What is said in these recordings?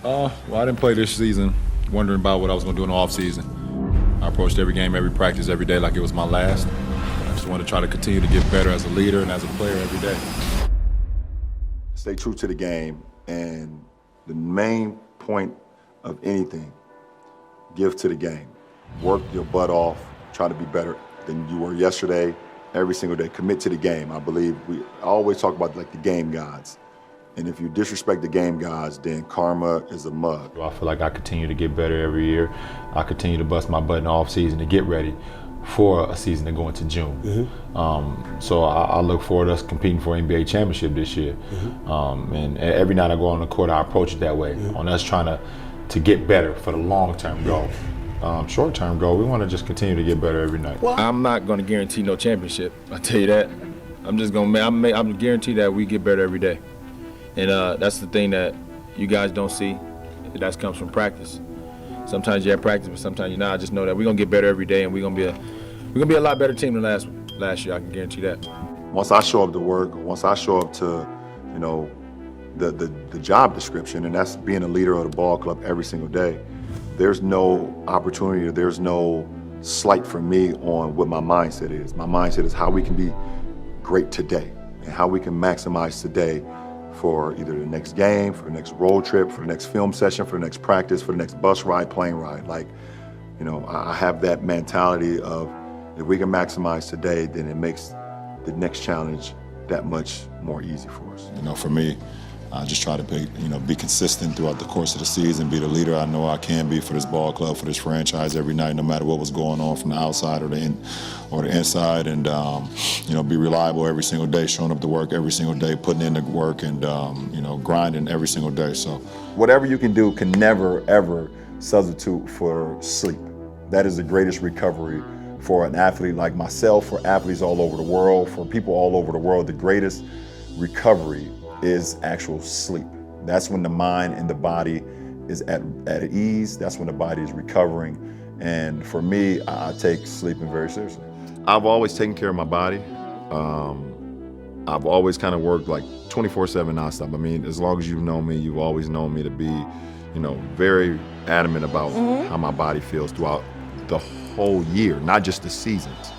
Well, I didn't play this season wondering about what I was going to do in the offseason. I approached every game, every practice, every day like it was my last. I just want to try to continue to get better as a leader and as a player every day. Stay true to the game, and the main point of anything, give to the game. Work your butt off, try to be better than you were yesterday, every single day. Commit to the game. I believe I always talk about like the game gods. And if you disrespect the game gods, then karma is a mug. I feel like I continue to get better every year. I continue to bust my butt in the offseason to get ready for a season to go into June. Mm-hmm. So I look forward to us competing for an NBA championship this year. Mm-hmm. And every night I go on the court, I approach it that way, on us trying to get better for the long-term goal. Short-term goal, we want to just continue to get better every night. Well, I'm not going to guarantee no championship, I'll tell you that. I'm just going to I'm guaranteed that we get better every day. And that's the thing that you guys don't see. That comes from practice. Sometimes you're at practice, but sometimes you're not. I just know that we're gonna get better every day, and we're gonna be a lot better team than last year. I can guarantee that. Once I show up to work, once I show up to, the job description, and that's being a leader of the ball club every single day, there's no opportunity, there's no slight for me on what my mindset is. My mindset is how we can be great today and how we can maximize today for either the next game, for the next road trip, for the next film session, for the next practice, for the next bus ride, plane ride. I have that mentality of if we can maximize today, then it makes the next challenge that much more easy for us. For me, I just try to be consistent throughout the course of the season, be the leader I know I can be for this ball club, for this franchise every night, no matter what was going on from the outside or the inside, and be reliable every single day, showing up to work every single day, putting in the work, and grinding every single day. So whatever you can do can never ever substitute for sleep. That is the greatest recovery for an athlete like myself, for athletes all over the world, for people all over the world. The greatest recovery is actual sleep. That's when the mind and the body is at ease. That's when the body is recovering. And for me, I take sleeping very seriously. I've always taken care of my body. I've always kind of worked like 24/7 nonstop. I mean, as long as you've known me, you've always known me to be, very adamant about how my body feels throughout the whole year, not just the seasons.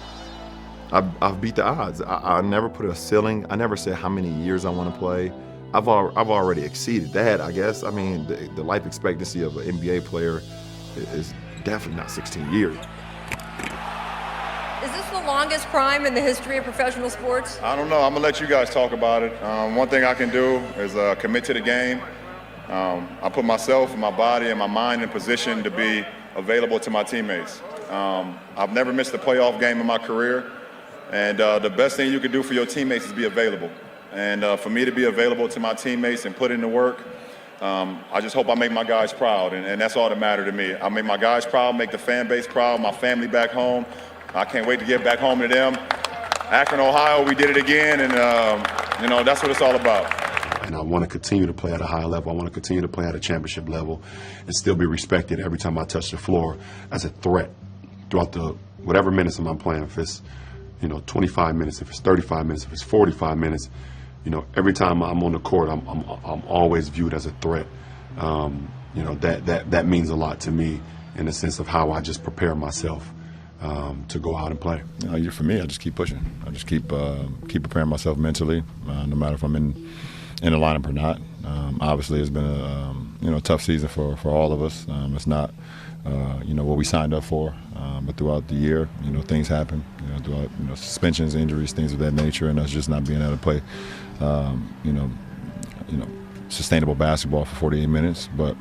I've beat the odds. I never put a ceiling. I never said how many years I want to play. I've already exceeded that, I guess. I mean, the life expectancy of an NBA player is definitely not 16 years. Is this the longest prime in the history of professional sports? I don't know. I'm going to let you guys talk about it. One thing I can do is commit to the game. I put myself and my body and my mind in position to be available to my teammates. I've never missed a playoff game in my career. And the best thing you can do for your teammates is be available. And for me to be available to my teammates and put in the work, I just hope I make my guys proud. And that's all that matters to me. I make my guys proud, make the fan base proud, my family back home. I can't wait to get back home to them. Akron, Ohio, we did it again. And, that's what it's all about. And I want to continue to play at a high level. I want to continue to play at a championship level and still be respected every time I touch the floor as a threat throughout whatever minutes I'm playing. If it's 25 minutes, if it's 35 minutes, if it's 45 minutes, every time I'm on the court, I'm always viewed as a threat. That means a lot to me in the sense of how I just prepare myself to go out and play. For me, I just keep pushing. I just keep preparing myself mentally, no matter if I'm in the lineup or not. Obviously, it's been a tough season for all of us. It's not what we signed up for. But throughout the year, things happen. Throughout suspensions, injuries, things of that nature, and us just not being able to play, sustainable basketball for 48 minutes. But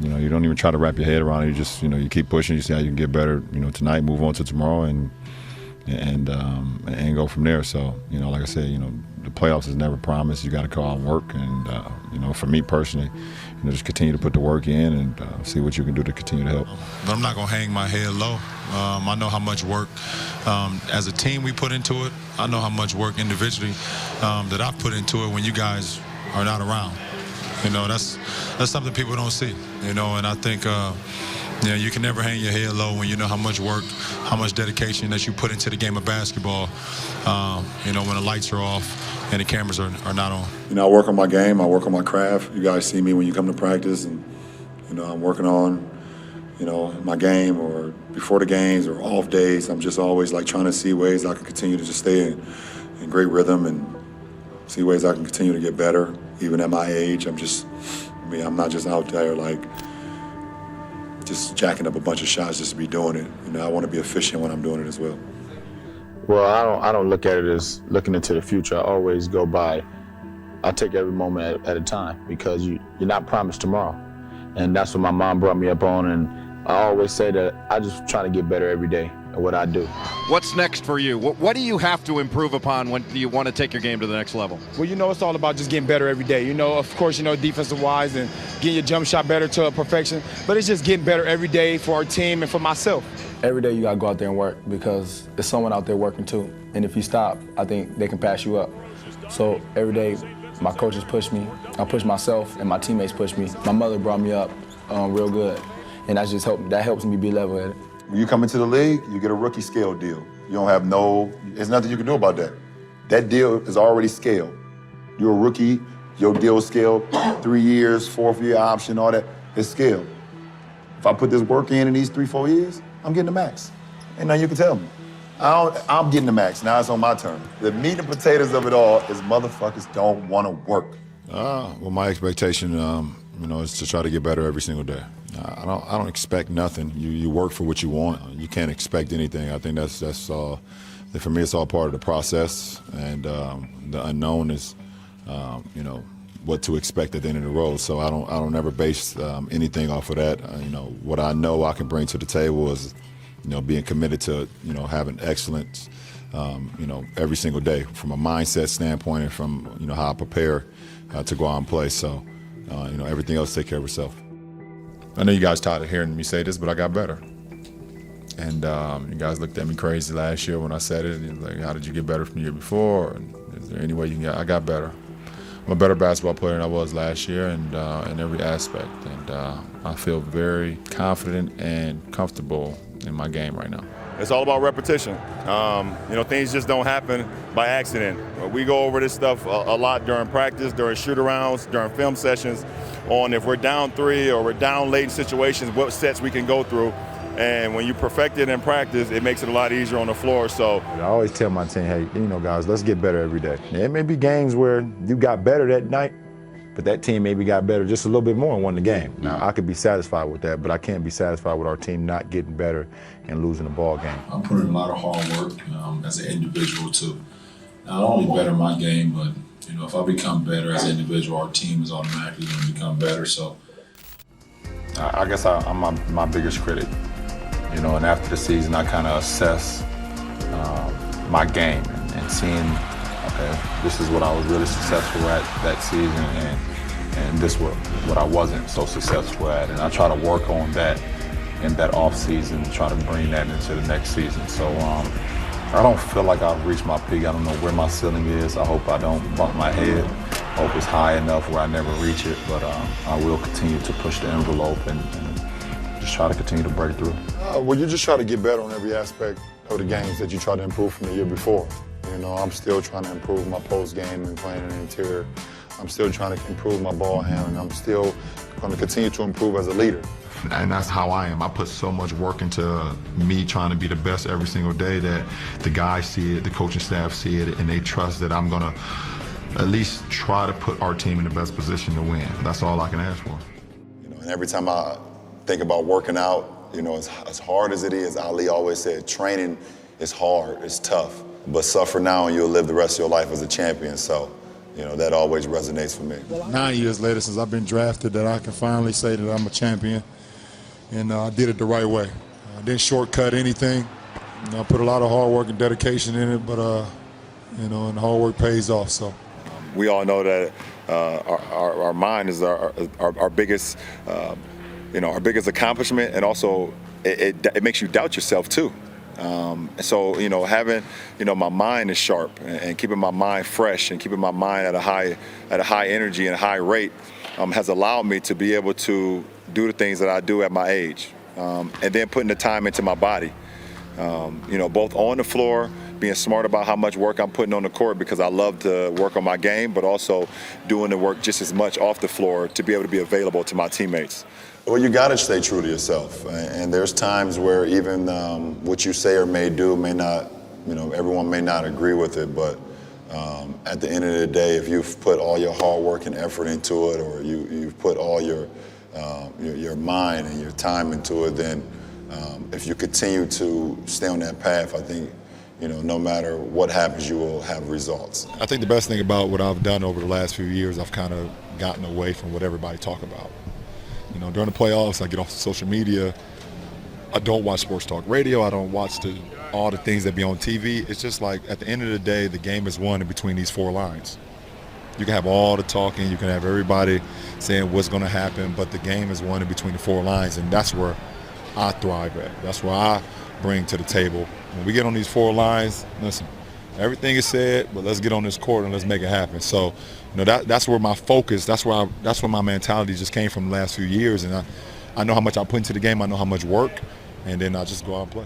you don't even try to wrap your head around it. You just you keep pushing. You see how you can get better. Tonight, move on to tomorrow, and go from there. So like I said, the playoffs is never promised. You got to go out and work, and for me personally, just continue to put the work in and see what you can do to continue to help. But I'm not gonna hang my head low. I know how much work as a team we put into it. I know how much work individually that I've put into it when you guys are not around. That's something people don't see. And I think. You can never hang your head low when you know how much work, how much dedication that you put into the game of basketball, when the lights are off and the cameras are not on. I work on my game, I work on my craft. You guys see me when you come to practice, and I'm working on, my game or before the games or off days. I'm just always like trying to see ways I can continue to just stay in great rhythm and see ways I can continue to get better, even at my age. I'm not just out there like just jacking up a bunch of shots just to be doing it. I want to be efficient when I'm doing it as well. Well, I don't look at it as looking into the future. I always go by, I take every moment at a time, because you're not promised tomorrow. And that's what my mom brought me up on, and I always say that I just try to get better every day at what I do. What's next for you? What do you have to improve upon when you want to take your game to the next level? Well, it's all about just getting better every day. Of course, defensive-wise and getting your jump shot better to perfection. But it's just getting better every day for our team and for myself. Every day you got to go out there and work, because there's someone out there working too. And if you stop, I think they can pass you up. So every day my coaches push me, I push myself, and my teammates push me. My mother brought me up real good, and that helps me be level at it. When you come into the league, you get a rookie scale deal. You don't have there's nothing you can do about that. That deal is already scaled. You're a rookie, your deal is scaled, 3 years, 4th-year option, all that, it's scaled. If I put this work in these 3-4 years, I'm getting the max. Ain't nothing you can tell me. I'm getting the max, now it's on my turn. The meat and potatoes of it all is motherfuckers don't want to work. Well, my expectation, is to try to get better every single day. I don't expect nothing. You work for what you want. You can't expect anything. I think that's all. For me, it's all part of the process, and the unknown is, what to expect at the end of the road. So I don't ever base anything off of that. What I know I can bring to the table is, being committed to, having excellence, every single day from a mindset standpoint and from, how I prepare to go out and play. So, everything else take care of itself. I know you guys tired of hearing me say this, but I got better. And you guys looked at me crazy last year when I said it. And like, how did you get better from the year before? And is there any way you can get? I got better. I'm a better basketball player than I was last year, and in every aspect. And I feel very confident and comfortable in my game right now. It's all about repetition. Things just don't happen by accident. We go over this stuff a lot during practice, during shoot-arounds, during film sessions, on if we're down 3 or we're down late in situations, what sets we can go through. And when you perfect it in practice, it makes it a lot easier on the floor. So I always tell my team, hey, guys, let's get better every day. There may be games where you got better that night, but that team maybe got better just a little bit more and won the game. Now, I could be satisfied with that, but I can't be satisfied with our team not getting better and losing the ball game. I put in a lot of hard work as an individual to not only better my game, but if I become better as an individual, our team is automatically going to become better. So I guess I'm my biggest critic. And after the season, I kind of assess my game and seeing, okay, this is what I was really successful at that season, and this what I wasn't so successful at, and I try to work on that in that off season, try to bring that into the next season. So I don't feel like I've reached my peak. I don't know where my ceiling is. I hope I don't bump my head. I hope it's high enough where I never reach it, but I will continue to push the envelope and just try to continue to break through. Well, you just try to get better on every aspect of the games that you try to improve from the year before. I'm still trying to improve my post game and playing in the interior. I'm still trying to improve my ball handling. I'm still going to continue to improve as a leader. And that's how I am. I put so much work into me trying to be the best every single day that the guys see it, the coaching staff see it, and they trust that I'm going to at least try to put our team in the best position to win. That's all I can ask for. And every time I think about working out, as hard as it is, Ali always said, training is hard, it's tough, but suffer now and you'll live the rest of your life as a champion. So, that always resonates for me. 9 years later since I've been drafted, that I can finally say that I'm a champion, and I did it the right way. I didn't shortcut anything. I put a lot of hard work and dedication in it, but and hard work pays off. So we all know that our mind is our biggest, our biggest accomplishment, and also it makes you doubt yourself too. So having my mind is sharp and keeping my mind fresh and keeping my mind at a high energy and a high rate has allowed me to be able to do the things that I do at my age, and then putting the time into my body, both on the floor, being smart about how much work I'm putting on the court because I love to work on my game, but also doing the work just as much off the floor to be able to be available to my teammates. Well, you got to stay true to yourself. And there's times where even what you say or may do may not, everyone may not agree with it, but at the end of the day, if you've put all your hard work and effort into it, or you've put all your mind and your time into it, then if you continue to stay on that path, I think, no matter what happens, you will have results. I think the best thing about what I've done over the last few years, I've kind of gotten away from what everybody talk about. During the playoffs, I get off social media. I don't watch sports talk radio. I don't watch all the things that be on TV. It's just like at the end of the day, the game is won in between these four lines. You can have all the talking, you can have everybody saying what's going to happen, but the game is won in between the four lines, and that's where I thrive at. That's where I bring to the table. When we get on these four lines, listen, everything is said, but let's get on this court and let's make it happen. So, that's where my focus, that's where my mentality just came from the last few years, and I know how much I put into the game, I know how much work, and then I just go out and play.